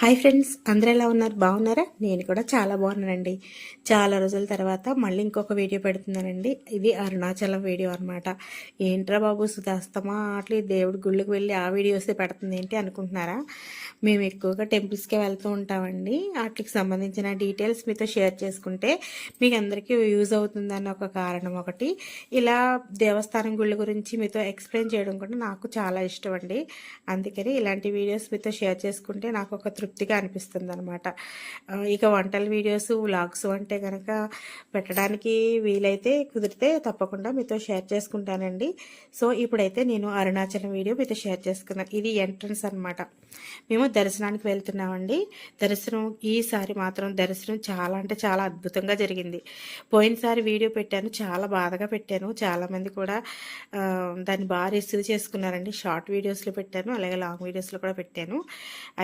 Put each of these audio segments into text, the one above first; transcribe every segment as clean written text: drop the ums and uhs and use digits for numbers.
Hi friends, అందరూ ఎలా ఉన్నారు? బాగున్నారా? నేను కూడా చాలా బాగున్నానండి. చాలా రోజుల తర్వాత మళ్ళీ ఇంకొక వీడియో పెడుతున్నానండి. ఇది అరుణాచలం వీడియో అనమాట. ఏంట్రా బాబు సుధాస్తమా అట్లా దేవుడి గుళ్ళకి వెళ్ళి ఆ వీడియోసే పెడుతుంది ఏంటి అనుకుంటున్నారా? మేము ఎక్కువగా టెంపుల్స్కే వెళ్తూ ఉంటామండి. వాటికి సంబంధించిన డీటెయిల్స్ మీతో షేర్ చేసుకుంటే మీకు అందరికీ యూజ్ అవుతుందన్న ఒక కారణం ఒకటి. ఇలా దేవస్థానం గుళ్ళ గురించి మీతో ఎక్స్ప్లెయిన్ చేయడం కూడా నాకు చాలా ఇష్టం అండి. అందుకని ఇలాంటి వీడియోస్ మీతో షేర్ చేసుకుంటే నాకు ఒక తృప్తిగా అనిపిస్తుంది అనమాట. ఇక వంటల వీడియోస్ వ్లాగ్స్ అంటే కనుక పెట్టడానికి వీలైతే కుదిరితే తప్పకుండా మీతో షేర్ చేసుకుంటానండి. సో ఇప్పుడైతే నేను అరుణాచలం వీడియో మీతో షేర్ చేసుకున్నాను. ఇది ఎంట్రన్స్ అనమాట. మేము దర్శనానికి వెళ్తున్నామండి. దర్శనం ఈసారి మాత్రం దర్శనం చాలా అంటే చాలా అద్భుతంగా జరిగింది. పోయినసారి వీడియో పెట్టాను, చాలా బాధగా పెట్టాను. చాలామంది కూడా దాన్ని బాగా రిసీవ్ చేసుకున్నారండి. షార్ట్ వీడియోస్లో పెట్టాను, అలాగే లాంగ్ వీడియోస్లో కూడా పెట్టాను.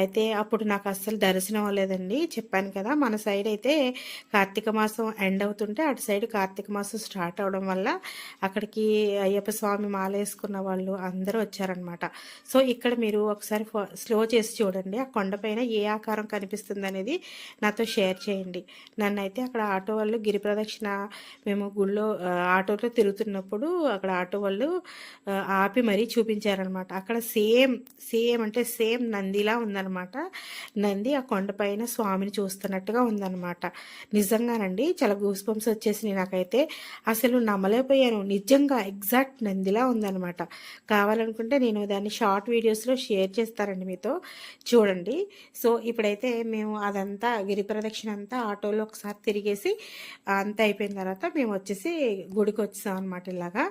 అయితే అప్పుడు నాకు అస్సలు దర్శనం అవ్వలేదండి. చెప్పాను కదా, మన సైడ్ అయితే కార్తీక మాసం ఎండ్ అవుతుంటే అటు సైడ్ కార్తీక మాసం స్టార్ట్ అవడం వల్ల అక్కడికి అయ్యప్ప స్వామి మాల వేసుకున్న వాళ్ళు అందరూ వచ్చారనమాట. సో ఇక్కడ మీరు ఒకసారి స్లో చేసి చూడండి, ఆ కొండపైన ఏ ఆకారం కనిపిస్తుంది అనేది నాతో షేర్ చేయండి. నన్నైతే అక్కడ ఆటో వాళ్ళు గిరి ప్రదక్షిణ మేము గుళ్ళో ఆటోలో తిరుగుతున్నప్పుడు అక్కడ ఆటో వాళ్ళు ఆపి మరీ చూపించారనమాట. అక్కడ సేమ్ సేమ్ అంటే సేమ్ నందిలా ఉందన్నమాట. నంది ఆ కొండపైన స్వామిని చూస్తున్నట్టుగా ఉందన్నమాట. నిజంగానండి చాలా గూస్ బంప్స్ వచ్చేసినాయి నాకైతే. అసలు నమ్మలేకపోయాను. నిజంగా ఎగ్జాక్ట్ నందిలా ఉందన్నమాట. కావాలనుకుంటే నేను దాన్ని షార్ట్ వీడియోస్లో షేర్ చేస్తానండి మీతో, చూడండి. సో ఇప్పుడైతే మేము అదంతా గిరి ప్రదక్షిణ అంతా ఆటోలో ఒకసారి తిరిగేసి అంతా అయిపోయిన తర్వాత మేము వచ్చేసి గుడికి వచ్చాం అనమాట ఇలాగా.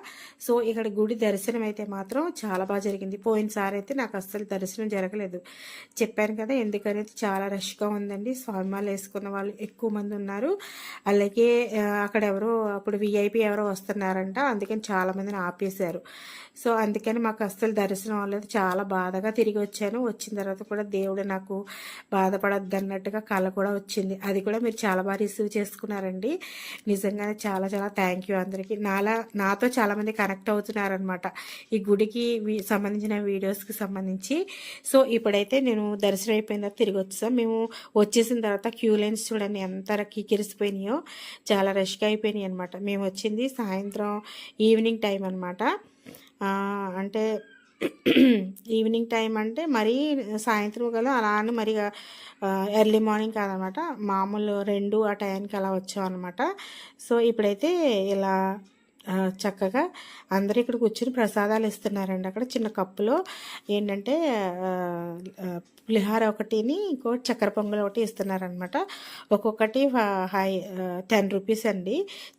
సో ఇక్కడ గుడి దర్శనం అయితే మాత్రం చాలా బాగా జరిగింది. పోయినసారి అయితే నాకు అస్సలు దర్శనం జరగలేదు. చెప్పాను కదా, ఎందుకనేది చాలా రష్గా ఉందండి. స్వామిమాల వేసుకున్న వాళ్ళు ఎక్కువ మంది ఉన్నారు. అలాగే అక్కడ ఎవరో అప్పుడు విఐపి ఎవరో వస్తున్నారంట, అందుకని చాలామందిని ఆపేశారు. సో అందుకని మాకు అస్సలు దర్శనం అవ్వలేదు. చాలా బాధగా తిరిగి వచ్చాను. వచ్చిన తర్వాత కూడా దేవుడు నాకు బాధపడద్దు అన్నట్టుగా కళ కూడా వచ్చింది. అది కూడా మీరు చాలా బాగా రిసీవ్ చేసుకున్నారండి. నిజంగానే చాలా చాలా థ్యాంక్ యూ అందరికీ. నాతో చాలామంది కనెక్ట్ అవుతున్నారనమాట ఈ గుడికి సంబంధించిన వీడియోస్కి సంబంధించి. సో ఇప్పుడైతే నేను దర్శనం అయిపోయిన తర్వాత తిరిగి వచ్చాం. మేము వచ్చేసిన తర్వాత క్యూ లైన్స్ చూడండి ఎంత కికిరిసిపోయినాయో, చాలా రష్గా అయిపోయినాయి అనమాట. మేము వచ్చింది సాయంత్రం ఈవినింగ్ టైం అనమాట. అంటే ఈవినింగ్ టైం అంటే మరీ సాయంత్రం కదా అలా అని మరి ఎర్లీ మార్నింగ్ కాదనమాట, మామూలు 2 ఆ టైంకి అలా వచ్చాం అనమాట. సో ఇప్పుడైతే ఇలా చక్కగా అందరూ ఇక్కడ కూర్చుని ప్రసాదాలు ఇస్తున్నారండి. అక్కడ చిన్న కప్పులో ఏంటంటే పులిహార ఒకటిని ఇంకో చక్కెర పొంగల్ ఒకటి ఇస్తున్నారనమాట. ఒక్కొక్కటి 10 రూపీస్ అండి.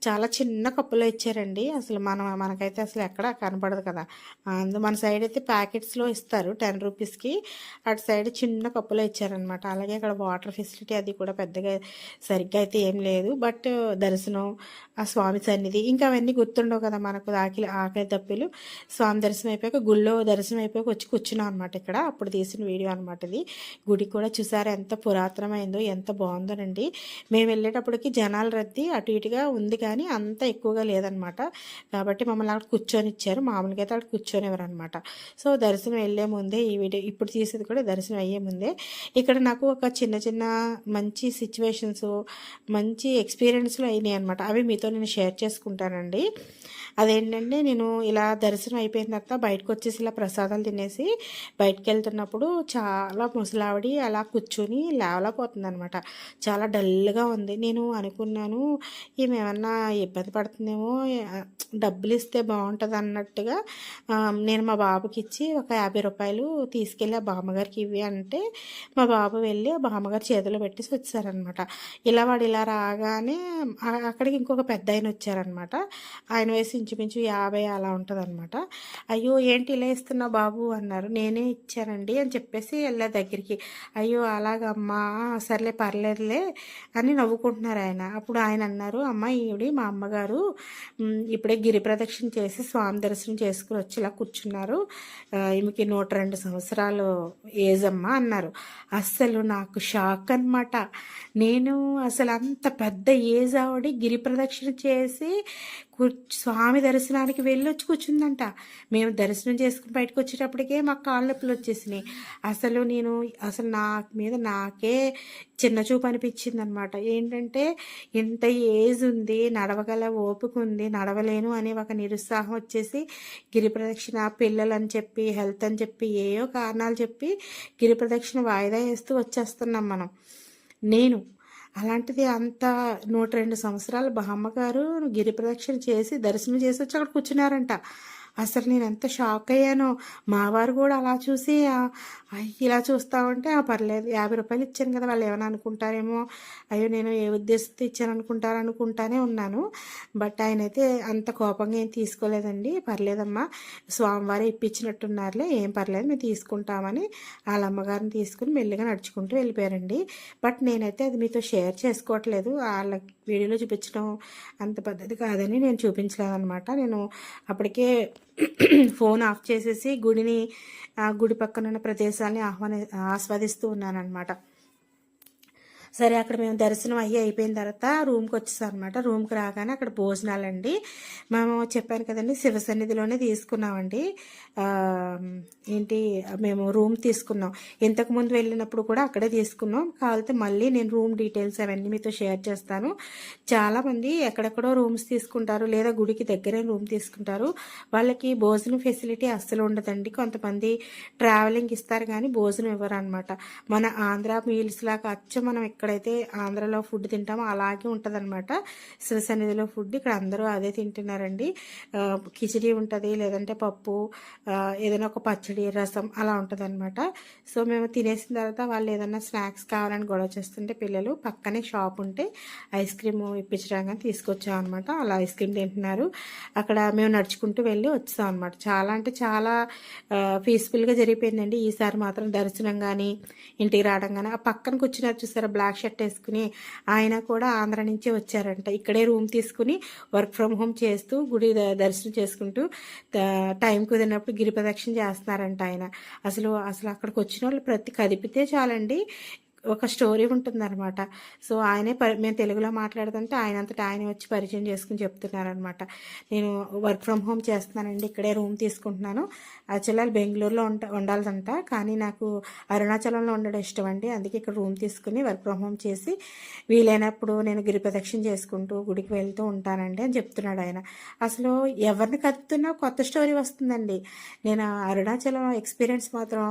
చాలా చిన్న కప్పులో ఇచ్చారండి. అసలు మనకైతే అసలు ఎక్కడ కనపడదు కదా. మన సైడ్ అయితే ప్యాకెట్స్లో ఇస్తారు 10 రూపీస్కి, అటు సైడ్ చిన్న కప్పులో ఇచ్చారనమాట. అలాగే ఇక్కడ వాటర్ ఫెసిలిటీ అది కూడా పెద్దగా సరిగ్గా అయితే ఏం లేదు. బట్ దర్శనం, ఆ స్వామి సన్నిధి ఇంకా అవన్నీ గుర్తుండవు కదా మనకు. ఆకలి తప్పిలు స్వామి దర్శనం అయిపోయాక గుళ్ళో దర్శనం అయిపోయాక వచ్చి కూర్చున్నాం అనమాట ఇక్కడ. అప్పుడు తీసిన వీడియో అనమాట ఇది. గుడి కూడా చూసారా ఎంత పురాతనమైందో, ఎంత బాగుందోనండి. మేము వెళ్ళేటప్పటికి జనాల రద్దీ అటు ఇటుగా ఉంది కానీ అంత ఎక్కువగా లేదనమాట. కాబట్టి మమ్మల్ని అక్కడ కూర్చొని ఇచ్చారు. మామూలుగా అయితే అక్కడ కూర్చొనివ్వరు అనమాట. సో దర్శనం వెళ్ళే ముందే ఈ వీడియో ఇప్పుడు తీసేది కూడా దర్శనం అయ్యే ముందే. ఇక్కడ నాకు ఒక చిన్న చిన్న మంచి సిచ్యువేషన్స్, మంచి ఎక్స్పీరియన్స్లు అయినాయి అనమాట. అవి మీతో నేను షేర్ చేసుకుంటానండి. అదేంటంటే నేను ఇలా దర్శనం అయిపోయిన తర్వాత బయటకు వచ్చేసి ఇలా ప్రసాదాలు తినేసి బయటకు వెళ్తున్నప్పుడు చాలా ముసలావిడి అలా కూర్చొని లేవలేకపోతుంది అనమాట. చాలా డల్గా ఉంది. నేను అనుకున్నాను ఈమె ఏమన్నా ఇబ్బంది పడుతుందేమో, డబ్బులు ఇస్తే బాగుంటుంది అన్నట్టుగా నేను మా బాబుకి ఇచ్చి ఒక 50 రూపాయలు తీసుకెళ్ళి ఆ బామ్మగారికి ఇవి అంటే మా బాబు వెళ్ళి ఆ బామ్మగారి చేతిలో పెట్టేసి వచ్చారనమాట. వాడు ఇలా రాగానే అక్కడికి ఇంకొక పెద్ద ఆయన వచ్చారనమాట. ఆయన వయసు ఇంచుమించు 50 అలా ఉంటుంది అనమాట. అయ్యో ఏంటి ఇలా ఇస్తున్నావు బాబు అన్నారు. నేనే ఇచ్చానండి అని చెప్పేసి వెళ్ళా దగ్గరికి. అయ్యో అలాగమ్మా, సర్లే పర్లేదులే అని నవ్వుకుంటున్నారు ఆయన. అప్పుడు ఆయన అన్నారు, అమ్మ ఈవిడి మా అమ్మగారు ఇప్పుడే గిరి ప్రదక్షిణ చేసి స్వామి దర్శనం చేసుకుని వచ్చి ఇలా కూర్చున్నారు, ఈమెకి 102 సంవత్సరాలు ఏజ్ అమ్మ అన్నారు. అస్సలు నాకు షాక్ అనమాట. నేను అసలు అంత పెద్ద ఏజ్ ఆవిడ గిరి ప్రదక్షిణ చేసి స్వామి దర్శనానికి వెళ్ళొచ్చి కూర్చుందంట. మేము దర్శనం చేసుకుని బయటకు వచ్చేటప్పటికే మాకు కాళ్ళు నొప్పులు వచ్చేసినాయి. అసలు నా మీద నాకే చిన్న చూపు అనిపించింది అనమాట. ఏంటంటే ఇంత ఏజ్ ఉంది, నడవగల ఓపిక ఉంది, నడవలేను అనే ఒక నిరుత్సాహం వచ్చేసి గిరి ప్రదక్షిణ పిల్లలని చెప్పి హెల్త్ అని చెప్పి ఏయో కారణాలు చెప్పి గిరి ప్రదక్షిణ వాయిదా వేస్తూ వచ్చేస్తున్నాం మనం. నేను అలాంటిది అంత 102 సంవత్సరాల బామ్మగారు గిరి ప్రదక్షిణ చేసి దర్శనం చేసి వచ్చి అక్కడ కూర్చున్నారంట. అసలు నేను ఎంత షాక్ అయ్యానో. మా వారు కూడా అలా చూసి ఇలా చూస్తా ఉంటే పర్లేదు 50 రూపాయలు ఇచ్చాను కదా, వాళ్ళు ఏమైనా అనుకుంటారేమో, అయ్యో నేను ఏ ఉద్దేశంతో ఇచ్చాను అనుకుంటానే ఉన్నాను. బట్ ఆయన అయితే అంత కోపంగా ఏం తీసుకోలేదండి. పర్లేదమ్మా, స్వామివారే ఇప్పించినట్టున్నారులే, ఏం పర్లేదు మేము తీసుకుంటామని వాళ్ళ అమ్మగారిని తీసుకుని మెల్లిగా నడుచుకుంటూ వెళ్ళిపోయారండి. బట్ నేనైతే అది మీతో షేర్ చేసుకోవట్లేదు, వాళ్ళ వీడియోలో చూపించడం అంత పద్ధతి కాదని నేను చూపించలేదు అనమాట. నేను అప్పటికే ఫోన్ ఆఫ్ చేసేసి గుడి పక్కన ఉన్న ప్రదేశాలని ఆస్వాదిస్తూ ఉన్నానమాట. సరే, అక్కడ మేము దర్శనం అయిపోయిన తర్వాత రూమ్కి వచ్చేసాం అనమాట. రూమ్కి రాగానే అక్కడ భోజనాలండి. మేము చెప్పాను కదండి, శివ సన్నిధిలోనే తీసుకున్నామండి. మేము రూమ్ తీసుకున్నాం. ఇంతకుముందు వెళ్ళినప్పుడు కూడా అక్కడే తీసుకున్నాం. కావాలంటే మళ్ళీ నేను రూమ్ డీటెయిల్స్ అవన్నీ మీతో షేర్ చేస్తాను. చాలామంది ఎక్కడెక్కడో రూమ్స్ తీసుకుంటారు, లేదా గుడికి దగ్గరే రూమ్ తీసుకుంటారు. వాళ్ళకి భోజనం ఫెసిలిటీ అస్సలు ఉండదండి. కొంతమంది ట్రావెలింగ్ ఇస్తారు కానీ భోజనం ఇవ్వరు అనమాట. మన ఆంధ్ర మీల్స్ లాగా మనం ఎక్కడైతే ఆంధ్రలో ఫుడ్ తింటామో అలాగే ఉంటుంది అనమాట శివ సన్నిధిలో ఫుడ్. ఇక్కడ అందరూ అదే తింటున్నారండి. కిచిడి ఉంటుంది, లేదంటే పప్పు, ఏదైనా ఒక పచ్చడి, రసం అలా ఉంటుంది అనమాట. సో మేము తినేసిన తర్వాత వాళ్ళు ఏదైనా స్నాక్స్ కావాలని గొడవ చేస్తుంటే పిల్లలు పక్కనే షాప్ ఉంటే ఐస్ క్రీమ్ ఇప్పించడానికి తీసుకొచ్చాం అనమాట. అలా ఐస్ క్రీమ్ తింటున్నారు. అక్కడ మేము నడుచుకుంటూ వెళ్ళి వచ్చాం అనమాట. చాలా అంటే చాలా పీస్ఫుల్గా జరిగిపోయిందండి. ఈసారి మాత్రం దర్శనం కానీ ఇంటికి రావడం కానీ. ఆ పక్కన కూర్చున్నారు చూసారా, బ్లాక్ షర్ట్ వేసుకుని, ఆయన కూడా ఆంధ్ర నుంచే వచ్చారంట. ఇక్కడే రూమ్ తీసుకుని వర్క్ ఫ్రమ్ హోమ్ చేస్తూ గుడి దర్శనం చేసుకుంటూ టైం కుదిరినప్పుడు గిరి ప్రదక్షిణ చేస్తున్నారంట ఆయన. అసలు అక్కడికి వచ్చిన వాళ్ళు ప్రతి కదిపితే చాలండి ఒక స్టోరీ ఉంటుందన్నమాట. సో ఆయనే మేము తెలుగులో మాట్లాడుతుంటే ఆయనే వచ్చి పరిచయం చేసుకుని చెప్తున్నారనమాట. నేను వర్క్ ఫ్రమ్ హోమ్ చేస్తున్నానండి, ఇక్కడే రూమ్ తీసుకుంటున్నాను. యాక్చువల్లీ బెంగళూరులో ఉండాలంట, కానీ నాకు అరుణాచలంలో ఉండడం ఇష్టం అండి. అందుకే ఇక్కడ రూమ్ తీసుకుని వర్క్ ఫ్రమ్ హోమ్ చేసి వీలైనప్పుడు నేను గిరి ప్రదక్షిణ చేసుకుంటూ గుడికి వెళ్తూ ఉంటానండి అని చెప్తున్నాడు ఆయన. అసలు ఎవరిని కదుపుతున్నా కొత్త స్టోరీ వస్తుందండి. నేను అరుణాచలం ఎక్స్పీరియన్స్ మాత్రం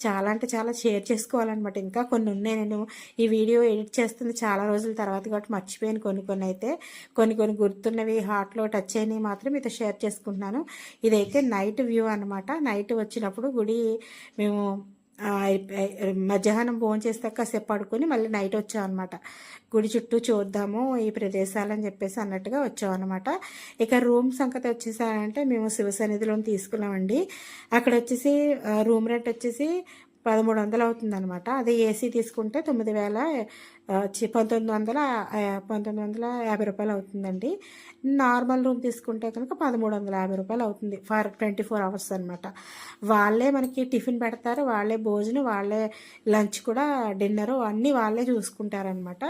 చాలా అంటే చాలా షేర్ చేసుకోవాలన్నమాట. ఇంకా కొన్ని ఉన్నాయి. నేను ఈ వీడియో ఎడిట్ చేస్తుంది చాలా రోజుల తర్వాత కాబట్టి మర్చిపోయాను కొన్ని అయితే. కొన్ని గుర్తున్నవి, హార్ట్లో టచ్ అయినవి మాత్రం మీతో షేర్ చేసుకుంటున్నాను. ఇదైతే నైట్ వ్యూ అనమాట. నైట్ వచ్చినప్పుడు గుడి మేము మధ్యాహ్నం భోజనం చేస్తాక కాసేపు పడుకొని మళ్ళీ నైట్ వచ్చాం అనమాట. గుడి చుట్టూ చూద్దాము ఈ ప్రదేశాలని చెప్పేసి అన్నట్టుగా వచ్చాం అనమాట. ఇక రూమ్ సంగతి వచ్చేసారంటే మేము శివ సన్నిధిలో తీసుకున్నామండి. అక్కడ వచ్చేసి రూమ్ రెంట్ వచ్చేసి 1300 అవుతుంది అనమాట. అదే ఏసీ తీసుకుంటే 1950 రూపాయలు అవుతుందండి. నార్మల్ రూమ్ తీసుకుంటే కనుక 1350 రూపాయలు అవుతుంది ఫర్ 24 అవర్స్ అనమాట. వాళ్ళే మనకి టిఫిన్ పెడతారు, వాళ్ళే భోజనం, వాళ్ళే లంచ్ కూడా, డిన్నరు అన్నీ వాళ్ళే చూసుకుంటారనమాట.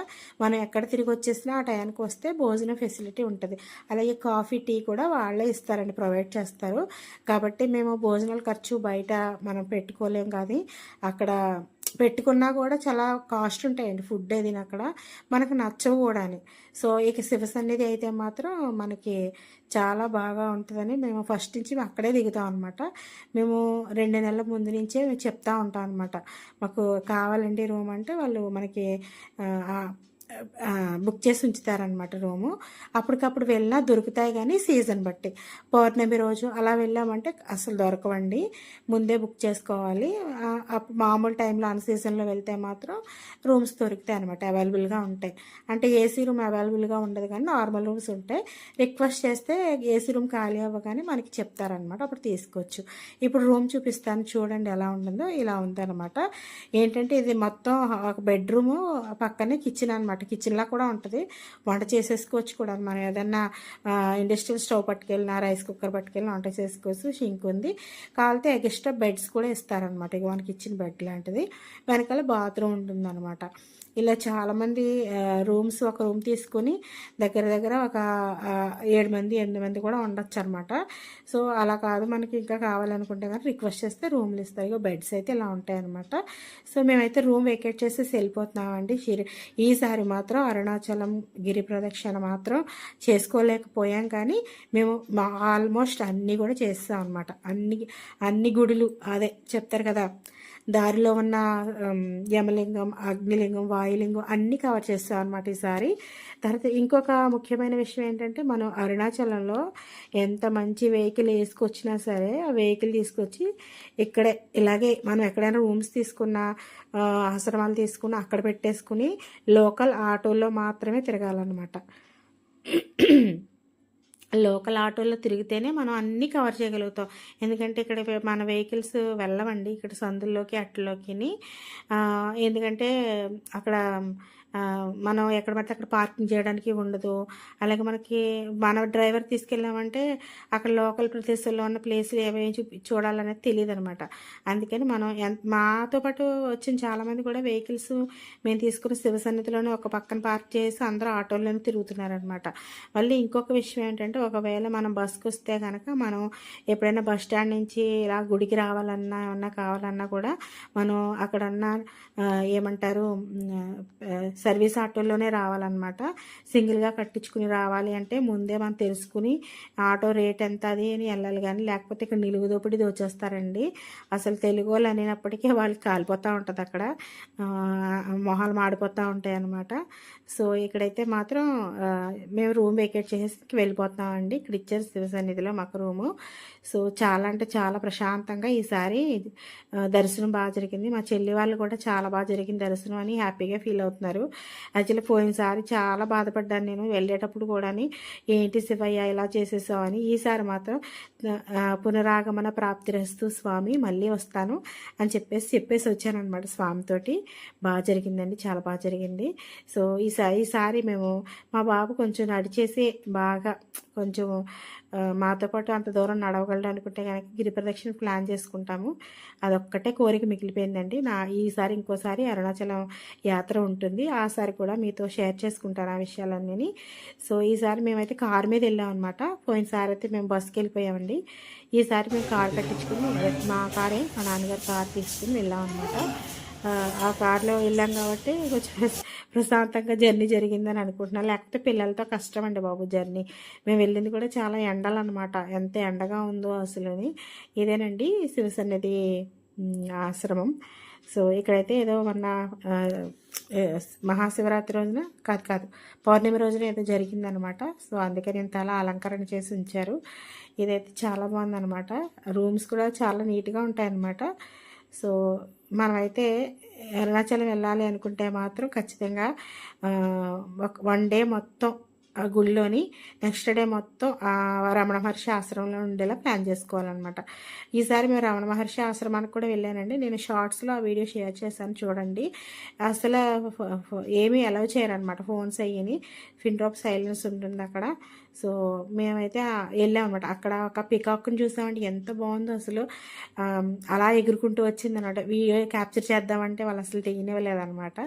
మనం ఎక్కడ తిరిగి వచ్చేసినా ఆ టైంకి వస్తే భోజనం ఫెసిలిటీ ఉంటుంది. అలాగే కాఫీ, టీ కూడా వాళ్ళే ఇస్తారండి, ప్రొవైడ్ చేస్తారు. కాబట్టి మేము భోజనాల ఖర్చు బయట మనం పెట్టుకోలేం, కానీ అక్కడ పెట్టుకున్నా కూడా చాలా కాస్ట్ ఉంటాయండి ఫుడ్ ఏది అక్కడ మనకు నచ్చవు కూడా. సో ఇక శివ సన్నిధి అయితే మాత్రం మనకి చాలా బాగా ఉంటుందని మేము ఫస్ట్ నుంచి అక్కడే దిగుతాం అనమాట. మేము 2 నెలల ముందు నుంచే మేము చెప్తా ఉంటాం అనమాట, మాకు కావాలండి రూమ్ అంటే వాళ్ళు మనకి బుక్ చేసి ఉంచుతారనమాట రూము. అప్పటికప్పుడు వెళ్ళినా దొరుకుతాయి, కానీ సీజన్ బట్టి. పౌర్ణమి రోజు అలా వెళ్ళామంటే అసలు దొరకవండి, ముందే బుక్ చేసుకోవాలి. మామూలు టైంలో అన్ సీజన్లో వెళ్తే మాత్రం రూమ్స్ దొరుకుతాయి అనమాట, అవైలబుల్గా ఉంటాయి. అంటే ఏసీ రూమ్ అవైలబుల్గా ఉండదు, కానీ నార్మల్ రూమ్స్ ఉంటాయి. రిక్వెస్ట్ చేస్తే ఏసీ రూమ్ ఖాళీ అవ్వగానే మనకి చెప్తారనమాట, అప్పుడు తీసుకోవచ్చు. ఇప్పుడు రూమ్ చూపిస్తాను చూడండి ఎలా ఉంటుందో. ఇలా ఉందన్నమాట. ఏంటంటే ఇది మొత్తం ఒక బెడ్రూము, పక్కనే కిచెన్ అనమాట. కిచెన్లా కూడా ఉంటుంది, వంట చేసేసుకోవచ్చు కూడా. మనం ఏదన్నా ఇండస్ట్రియల్ స్టవ్ పట్టుకెళ్ళినా, రైస్ కుక్కర్ పట్టుకెళ్ళినా వంట చేసుకోవచ్చు. షింక్ ఉంది, కావాలంటే ఎక్స్ట్రా బెడ్స్ కూడా ఇస్తారనమాట. ఇక మనకి కిచెన్ బెడ్ లాంటిది. వెనకాల బాత్రూమ్ ఉంటుందన్నమాట. ఇలా చాలామంది రూమ్స్ ఒక రూమ్ తీసుకుని దగ్గర దగ్గర ఒక 7 మంది 8 మంది కూడా ఉండొచ్చు అనమాట. సో అలా కాదు, మనకి ఇంకా కావాలనుకుంటే కానీ రిక్వెస్ట్ చేస్తే రూమ్లు ఇస్తాయి. ఇగో బెడ్స్ అయితే ఇలా ఉంటాయన్నమాట. సో మేమైతే రూమ్ వెకేట్ చేసేసి వెళ్ళిపోతున్నామండి. ఈసారి మాత్రం అరుణాచలం గిరి ప్రదక్షిణ మాత్రం చేసుకోలేకపోయాం, కానీ మేము ఆల్మోస్ట్ అన్నీ కూడా చేస్తాం అనమాట. అన్ని గుడులు అదే చెప్తారు కదా, దారిలో ఉన్న యమలింగం, అగ్నిలింగం, వాయులింగం అన్నీ కవర్ చేస్తాం అనమాట ఈసారి. తర్వాత ఇంకొక ముఖ్యమైన విషయం ఏంటంటే, మనం అరుణాచలంలో ఎంత మంచి వెహికల్ వేసుకొచ్చినా సరే ఆ వెహికల్ తీసుకొచ్చి ఇక్కడే ఇలాగే మనం ఎక్కడైనా రూమ్స్ తీసుకున్నా ఆశ్రమాలు తీసుకున్నా అక్కడ పెట్టేసుకుని లోకల్ ఆటోల్లో మాత్రమే తిరగాలన్నమాట. లోకల్ ఆటోలో తిరిగితేనే మనం అన్నీ కవర్ చేయగలుగుతాం. ఎందుకంటే ఇక్కడ మన వెహికల్స్ వెళ్ళవండి ఇక్కడ సందుల్లోకి అట్లలోకి. ఎందుకంటే అక్కడ మనం ఎక్కడ పడితే అక్కడ పార్కింగ్ చేయడానికి ఉండదు. అలాగే మన డ్రైవర్ తీసుకెళ్ళామంటే అక్కడ లోకల్ ప్రదేశాల్లో ఉన్న ప్లేసులు ఏమేమి చూడాలనేది తెలియదు అనమాట. అందుకని మనం మాతో పాటు వచ్చిన చాలామంది కూడా వెహికల్స్ మేము తీసుకున్న శివ సన్నిధిలోనే ఒక పక్కన పార్క్ చేసి అందరూ ఆటోల్లోనే తిరుగుతున్నారనమాట. మళ్ళీ ఇంకొక విషయం ఏంటంటే, ఒకవేళ మనం బస్కి వస్తే కనుక మనం ఎప్పుడైనా బస్ స్టాండ్ నుంచి ఇలా గుడికి రావాలన్నా ఏమన్నా కావాలన్నా కూడా మనం అక్కడ ఉన్న ఏమంటారు సర్వీస్ ఆటోలోనే రావాలన్నమాట. సింగిల్గా కట్టించుకుని రావాలి అంటే ముందే మనం తెలుసుకుని ఆటో రేట్ ఎంత అది అని వెళ్ళాలి, కానీ లేకపోతే ఇక్కడ నిలువు దోపిడి దోచేస్తారండి. అసలు తెలుగు వాళ్ళు అనేటప్పటికీ వాళ్ళకి కాలిపోతూ ఉంటుంది అక్కడ, మొహాలు మాడిపోతూ ఉంటాయి అన్నమాట. సో ఇక్కడైతే మాత్రం మేము రూమ్ వెకేట్ చేసి వెళ్ళిపోతామండి. ఇక్కడ ఇచ్చారు శివ సన్నిధిలో మాకు రూము. సో చాలా అంటే చాలా ప్రశాంతంగా ఈసారి దర్శనం బాగా జరిగింది. మా చెల్లి వాళ్ళు కూడా చాలా బాగా జరిగింది దర్శనం అని హ్యాపీగా ఫీల్ అవుతున్నారు. యాక్చువల్లీ పోయినసారి చాలా బాధపడ్డాను నేను వెళ్ళేటప్పుడు కూడా, ఏంటి శివయ్య ఇలా చేసేసావు అని. ఈసారి మాత్రం పునరాగమన ప్రాప్తిరస్తు స్వామి, మళ్ళీ వస్తాను అని చెప్పేసి వచ్చానమాట స్వామితోటి. బాగా జరిగిందండి, చాలా బాగా జరిగింది. సో ఈసారి మేము మా బాబు కొంచెం నడిచేసి బాగా కొంచెం మాతో పాటు అంత దూరం నడవగలడు అనుకుంటే కనుక గిరి ప్రదక్షిణ ప్లాన్ చేసుకుంటాము. అదొక్కటే కోరిక మిగిలిపోయిందండి. ఈసారి ఇంకోసారి అరుణాచలం యాత్ర ఉంటుంది, ఆసారి కూడా మీతో షేర్ చేసుకుంటాను ఆ విషయాలన్నీ. సో ఈసారి మేమైతే కారు మీద వెళ్ళాం అనమాట. పోయినసారి అయితే మేము బస్కి వెళ్ళిపోయామండి. ఈసారి మేము కారు కట్టించుకుని మా నాన్నగారు కారు తీసుకుని వెళ్ళాం అనమాట. ఆ కారులో వెళ్ళాం కాబట్టి కొంచెం ప్రశాంతంగా జర్నీ జరిగిందని అనుకుంటున్నాను. లేకపోతే పిల్లలతో కష్టం అండి బాబు జర్నీ. మేము వెళ్ళింది కూడా చాలా ఎండలన్నమాట, ఎంత ఎండగా ఉందో అసలుని. ఇదేనండి శివసన్నిధి ఆశ్రమం. సో ఇక్కడైతే ఏదో మొన్న మహాశివరాత్రి రోజున కాదు పౌర్ణమి రోజున ఏదో జరిగిందనమాట. సో అందుకని ఇంత అలా అలంకరణ చేసి ఉంచారు. ఇదైతే చాలా బాగుందనమాట. రూమ్స్ కూడా చాలా నీట్గా ఉంటాయన్నమాట. సో మనమైతే అరుణాచలం వెళ్ళాలి అనుకుంటే మాత్రం ఖచ్చితంగా 1 డే మొత్తం ఆ గుడిలోని, నెక్స్ట్ డే మొత్తం రమణ మహర్షి ఆశ్రమంలో ఉండేలా ప్లాన్ చేసుకోవాలన్నమాట. ఈసారి మేము రమణ మహర్షి ఆశ్రమానికి కూడా వెళ్ళానండి. నేను షార్ట్స్లో ఆ వీడియో షేర్ చేశాను చూడండి. అసలు ఏమీ అలౌ చేయరనమాట, ఫోన్స్ అయ్యి పిన్ డ్రాప్ సైలెన్స్ ఉంటుంది అక్కడ. సో మేమైతే వెళ్ళాం అనమాట. అక్కడ ఒక పికాక్ని చూసామంటే ఎంత బాగుందో అసలు, అలా ఎగురుకుంటూ వచ్చింది అనమాట. వీడియో క్యాప్చర్ చేద్దామంటే వాళ్ళు అసలు తీయనివ్వలేదన్నమాట.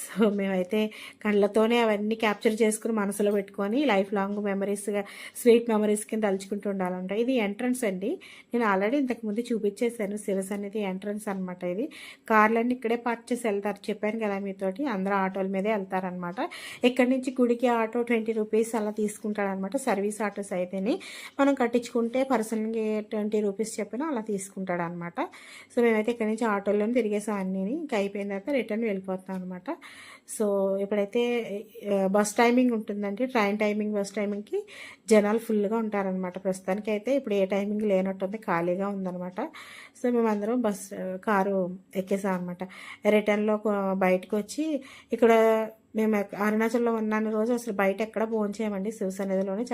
సో మేమైతే కళ్ళతోనే అవన్నీ క్యాప్చర్ చేసుకుని మనసులో పెట్టుకొని లైఫ్ లాంగ్ మెమరీస్గా, స్వీట్ మెమరీస్ కింద తలుచుకుంటూ ఉండాలంట. ఇది ఎంట్రన్స్ అండి, నేను ఆల్రెడీ ఇంతకుముందు చూపించేశాను. శివసన్నిధి ఎంట్రన్స్ అనమాట. ఇది కార్లన్నీ ఇక్కడే పార్క్ చేసి వెళ్తారు, చెప్పాను కదా మీతోటి. అందరూ ఆటోల మీదే వెళ్తారనమాట. ఇక్కడి నుంచి గుడికి ఆటో 20 రూపీస్ అలా తీసుకుంటాడనమాట. సర్వీస్ ఆటోస్ అయితేనే, మనం కట్టించుకుంటే పర్సనల్గా 20 రూపీస్ చెప్పినా అలా తీసుకుంటాడనమాట. సో మేమైతే ఇక్కడి నుంచి ఆటోలోనే తిరిగేసాం అన్నీ. ఇంకా అయిపోయిన తర్వాత రిటర్న్ వెళ్ళిపోతాం అనమాట. సో ఇప్పుడైతే బస్ టైమింగ్ ఉంటుందండి, ట్రైన్ టైమింగ్, బస్ టైమింగ్కి జనాలు ఫుల్గా ఉంటారనమాట. ప్రస్తుతానికి అయితే ఇప్పుడు ఏ టైమింగ్ లేనట్టుంది, ఖాళీగా ఉందనమాట. సో మేమందరం కారు ఎక్కేసాం అనమాట. రిటర్న్లో బయటకు వచ్చి ఇక్కడ మేము అరుణాచల్లో ఉన్న రోజు అసలు బయట ఎక్కడ భోంచేయమండి, శివసన్నిధిలోనే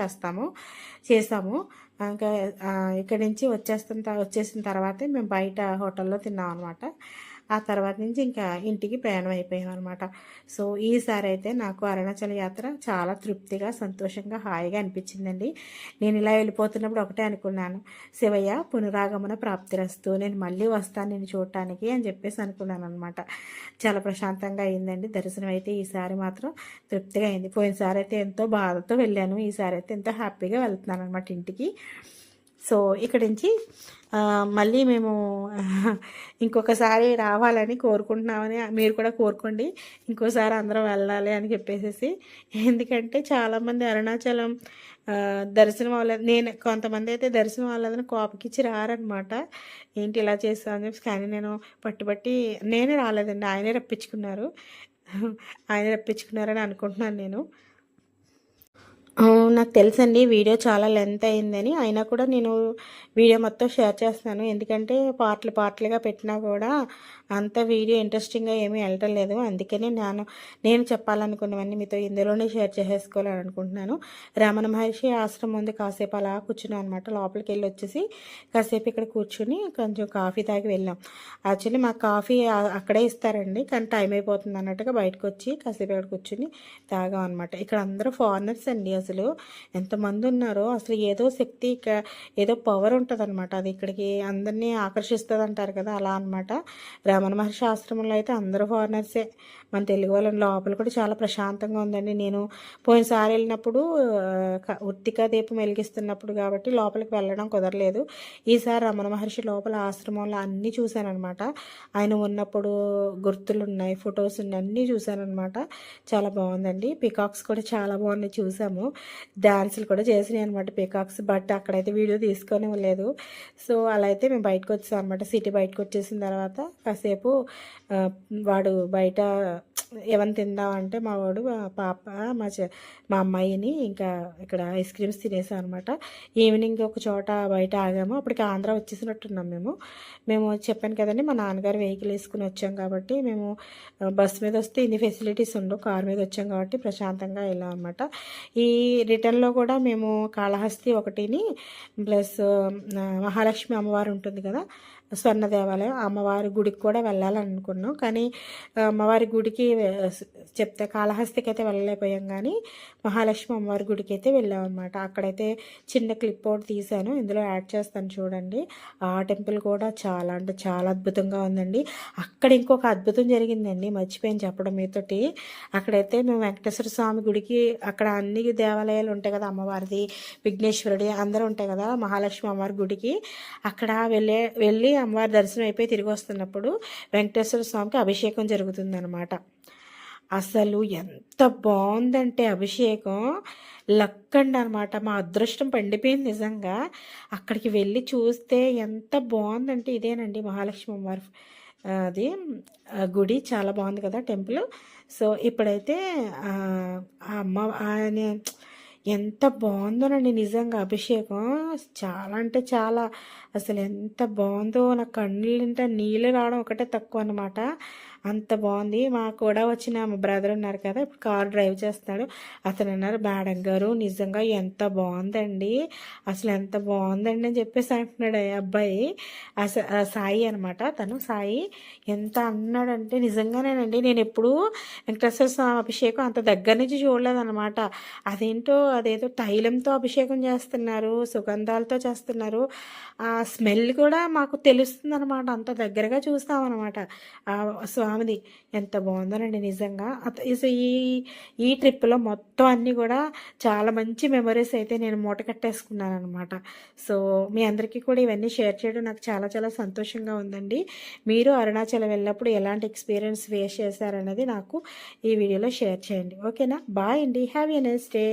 చేసాము. ఇంకా ఇక్కడి నుంచి వచ్చేసిన తర్వాతే మేము బయట హోటల్లో తిన్నాం అనమాట. ఆ తర్వాత నుంచి ఇంకా ఇంటికి ప్రయాణం అయిపోయాం అనమాట. సో ఈసారి అయితే నాకు అరుణాచల యాత్ర చాలా తృప్తిగా, సంతోషంగా, హాయిగా అనిపించిందండి. నేను ఇలా వెళ్ళిపోతున్నప్పుడు ఒకటే అనుకున్నాను, శివయ్య పునరాగమన ప్రాప్తిరస్తు, నేను మళ్ళీ వస్తాను నేను చూడటానికి అని చెప్పేసి అనుకున్నాను అనమాట. చాలా ప్రశాంతంగా అయిందండి దర్శనం అయితే. ఈసారి మాత్రం తృప్తిగా అయింది. పోయినసారి అయితే ఎంతో బాధతో వెళ్ళాను, ఈసారి అయితే ఎంతో హ్యాపీగా వెళ్తున్నాను అనమాట ఇంటికి. సో ఇక్కడి నుంచి మళ్ళీ మేము ఇంకొకసారి రావాలని కోరుకుంటున్నామని మీరు కూడా కోరుకోండి, ఇంకోసారి అందరం వెళ్ళాలి అని చెప్పేసి. ఎందుకంటే చాలామంది అరుణాచలం దర్శనం అవ్వలేదు, నేను కొంతమంది అయితే దర్శనం అవ్వలేదని కోపకిచ్చి రారనమాట. ఏంటి ఇలా చేస్తా అని చెప్పి, కానీ నేను పట్టుబట్టి నేనే రాలేదండి, ఆయనే రప్పించుకున్నారని అనుకుంటున్నాను నేను. నాకు తెలుసండి వీడియో చాలా లెంత్ అయిందని, అయినా కూడా నేను వీడియో మొత్తం షేర్ చేస్తున్నాను. ఎందుకంటే పార్ట్లుగా పెట్టినా కూడా అంత వీడియో ఇంట్రెస్టింగ్గా ఏమీ వెళ్ళటం లేదు. అందుకనే నేను చెప్పాలనుకున్నవన్నీ మీతో ఇందులోనే షేర్ చేసేసుకోవాలని అనుకుంటున్నాను. రమణ మహర్షి ఆశ్రమం ఉంది, కాసేపు అలా కూర్చున్నాం అనమాట. లోపలికి వెళ్ళి వచ్చేసి కాసేపు ఇక్కడ కూర్చుని కొంచెం కాఫీ తాగి వెళ్ళాం. యాక్చువల్లీ మాకు కాఫీ అక్కడే ఇస్తారండి, కానీ టైం అయిపోతుంది అన్నట్టుగా బయటకు వచ్చి కాసేపు ఇక్కడ కూర్చుని తాగాం అనమాట. ఇక్కడ అందరూ ఫారినర్స్ అండి, అసలు ఎంతమంది ఉన్నారో. అసలు ఏదో శక్తి, ఏదో పవర్ ఉంటుంది అనమాట, అది ఇక్కడికి అందరినీ ఆకర్షిస్తుంది అంటారు కదా, అలా అనమాట. రమణ మహర్షి ఆశ్రమంలో అయితే అందరూ ఫారినర్సే, మన తెలుగు వాళ్ళని. లోపల కూడా చాలా ప్రశాంతంగా ఉందండి. నేను పోయినసారి వెళ్ళినప్పుడు ఉత్తికా దీపం వెలిగిస్తున్నప్పుడు కాబట్టి లోపలికి వెళ్ళడం కుదరలేదు. ఈసారి రమణ మహర్షి లోపల ఆశ్రమంలో అన్నీ చూశానమాట. ఆయన ఉన్నప్పుడు గుర్తులు ఉన్నాయి, ఫొటోస్ ఉన్నాయి, అన్నీ చూశానమాట. చాలా బాగుందండి. పికాక్స్ కూడా చాలా బాగున్నాయి, చూసాము. డాన్సులు కూడా చేసినాయి అనమాట పికాక్స్, బట్ అక్కడైతే వీడియో తీసుకొని లేదు. సో అలా అయితే మేము బయటకు వచ్చాం అనమాట. సిటీ బయటకు వచ్చేసిన తర్వాత కాసేపు వాడు బయట ఏమని తిందామంటే మా వాడు, పాప, మా అమ్మాయిని ఇంకా ఇక్కడ ఐస్ క్రీమ్స్ తినేసాం అనమాట. ఈవినింగ్ ఒక చోట బయట ఆగాము, అప్పటికి ఆంధ్ర వచ్చేసినట్టున్నాం మేము చెప్పాను కదండి, మా నాన్నగారు వెహికల్ వేసుకుని వచ్చాం కాబట్టి. మేము బస్ మీద వస్తే ఇన్ని ఫెసిలిటీస్ ఉండవు, కార్ మీద వచ్చాం కాబట్టి ప్రశాంతంగా వెళ్ళాం అనమాట. ఈ రిటర్న్లో కూడా మేము కాళహస్తి ఒకటిని ప్లస్ మహాలక్ష్మి అమ్మవారు ఉంటుంది కదా, స్వర్ణ దేవాలయం, అమ్మవారి గుడికి కూడా వెళ్ళాలనుకున్నాం. కానీ అమ్మవారి గుడికి చెప్తే కాళహస్తికి అయితే వెళ్ళలేకపోయాం, కానీ మహాలక్ష్మి అమ్మవారి గుడికి అయితే వెళ్ళామన్నమాట. అక్కడైతే చిన్న క్లిప్ ఒకటి తీశాను, ఇందులో యాడ్ చేస్తాను చూడండి. ఆ టెంపుల్ కూడా చాలా అంటే చాలా అద్భుతంగా ఉందండి. అక్కడ ఇంకొక అద్భుతం జరిగిందండి, మర్చిపోయాను చెప్పడం మీతోటి. అక్కడైతే మేము వెంకటేశ్వర స్వామి గుడికి, అక్కడ అన్ని దేవాలయాలు ఉంటాయి కదా, అమ్మవారిది, విఘ్నేశ్వరుడి అందరూ ఉంటాయి కదా, మహాలక్ష్మి అమ్మవారి గుడికి అక్కడ వెళ్ళి అమ్మవారి దర్శనం అయిపోయి తిరిగి వస్తున్నప్పుడు వెంకటేశ్వర స్వామికి అభిషేకం జరుగుతుందన్నమాట. అసలు ఎంత బాగుందంటే అభిషేకం లక్కండి అనమాట. మా అదృష్టం పండిపోయింది నిజంగా. అక్కడికి వెళ్ళి చూస్తే ఎంత బాగుందంటే, ఇదేనండి మహాలక్ష్మి అమ్మవారి అది గుడి, చాలా బాగుంది కదా టెంపుల్. సో ఇప్పుడైతే ఆయన ఎంత బాగుందోనండి నిజంగా అభిషేకం, చాలా అంటే చాలా, అసలు ఎంత బాగుందో. నా కళ్ళంటే నీళ్ళు రావడం ఒకటే తక్కువ అనమాట, అంత బాగుంది. మాకు కూడా వచ్చిన మా బ్రదర్ ఉన్నారు కదా, ఇప్పుడు కార్ డ్రైవ్ చేస్తాడు, అతను అన్నారు, మేడం గారు నిజంగా ఎంత బాగుందండి, అసలు ఎంత బాగుందండి అని చెప్పేసి అంటున్నాడు అబ్బాయి. సాయి అనమాట, తను సాయి. ఎంత అన్నాడంటే నిజంగానేనండి, నేను ఎప్పుడు వెంకటేశ్వర స్వామి అభిషేకం అంత దగ్గర నుంచి చూడలేదన్నమాట. అదేదో తైలంతో అభిషేకం చేస్తున్నారు, సుగంధాలతో చేస్తున్నారు. ఆ స్మెల్ కూడా మాకు తెలుస్తుంది అనమాట, అంత దగ్గరగా చూస్తామన్నమాట ఆ స్వామిది. ఎంత బాగుందోనండి నిజంగా. ఈ ట్రిప్లో మొత్తం అన్నీ కూడా చాలా మంచి మెమరీస్ అయితే నేను మూట కట్టేసుకున్నాను అనమాట. సో మీ అందరికీ కూడా ఇవన్నీ షేర్ చేయడం నాకు చాలా చాలా సంతోషంగా ఉందండి. మీరు అరుణాచలం వెళ్ళినప్పుడు ఎలాంటి ఎక్స్పీరియన్స్ ఫేస్ చేశారనేది నాకు ఈ వీడియోలో షేర్ చేయండి. ఓకేనా, బాయ్ అండి, హ్యావ్ ఎ నైస్ డే.